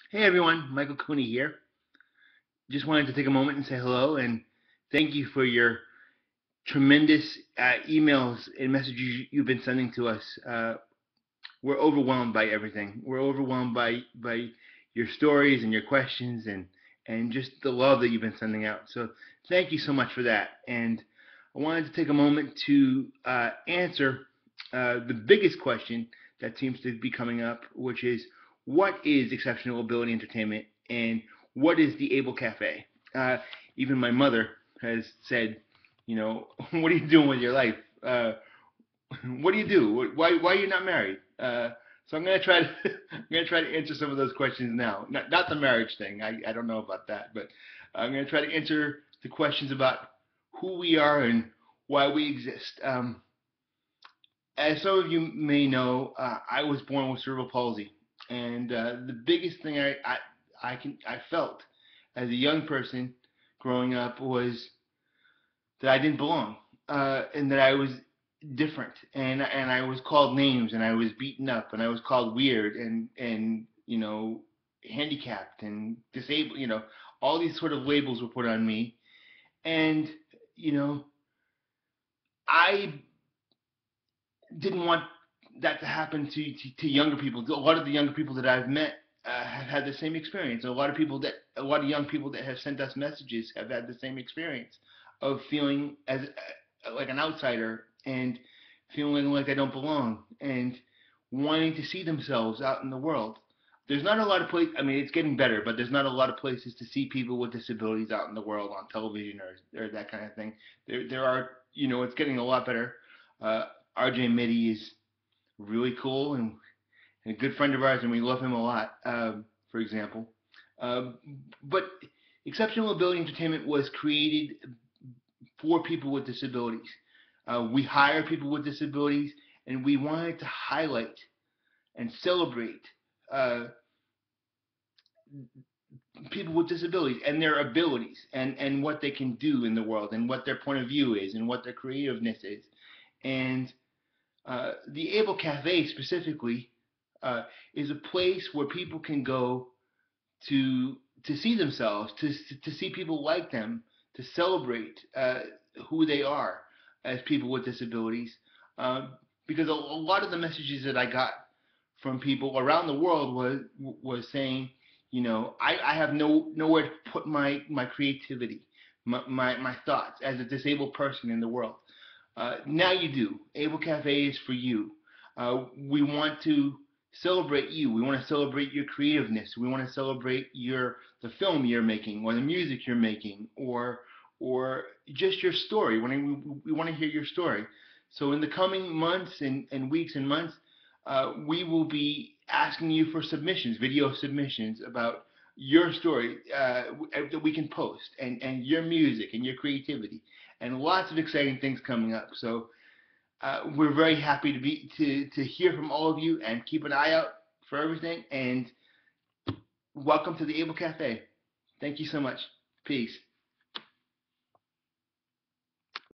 Hey everyone, Michael Cooney here. Just wanted to take a moment and say hello and thank you for your tremendous emails and messages you've been sending to us. We're overwhelmed by everything. We're overwhelmed by your stories and your questions and just the love that you've been sending out. So thank you so much for that. And I wanted to take a moment to answer the biggest question that seems to be coming up, which is what is exceptional ability entertainment and what is the Able Cafe? Uh, Even my mother has said, what are you doing with your life? What do you do? Why are you not married? So I'm gonna try to I'm gonna try to answer some of those questions now. Not the marriage thing. I don't know about that, but I'm gonna try to answer the questions about who we are and why we exist. As some of you may know, I was born with cerebral palsy, and the biggest thing I felt as a young person growing up was that I didn't belong, and that I was different, and I was called names, and I was beaten up, and I was called weird, and handicapped and disabled. All these sort of labels were put on me, and you know, I didn't want that to happen to younger people. A lot of the younger people that I've met have had the same experience. A lot of young people that have sent us messages have had the same experience of feeling as like an outsider and feeling like they don't belong and wanting to see themselves out in the world. There's not a lot of places. I mean, it's getting better, but there's not a lot of places to see people with disabilities out in the world on television or that kind of thing. There are, it's getting a lot better. Uh, RJ Mitty is really cool and a good friend of ours, and we love him a lot. For example, uh, but Exceptional Ability Entertainment was created for people with disabilities. We hire people with disabilities, and we wanted to highlight and celebrate uh, people with disabilities and their abilities and what they can do in the world and what their point of view is and what their creativeness is. And the Able Cafe specifically uh, is a place where people can go to to see themselves, to see people like them, to celebrate who they are as people with disabilities. Um, because a lot of the messages that I got from people around the world was saying, I have nowhere to put my creativity, my thoughts as a disabled person in the world. Now you do. Able Cafe is for you. We want to celebrate you. We want to celebrate your creativeness. We want to celebrate the film you're making, or the music you're making, or just your story. We want to hear your story. So in the coming months and weeks and months, we will be asking you for submissions, video submissions about your story that we can post, and your music and your creativity, and lots of exciting things coming up. So we're very happy to hear from all of you, and keep an eye out for everything. And welcome to the Able Cafe. Thank you so much. Peace.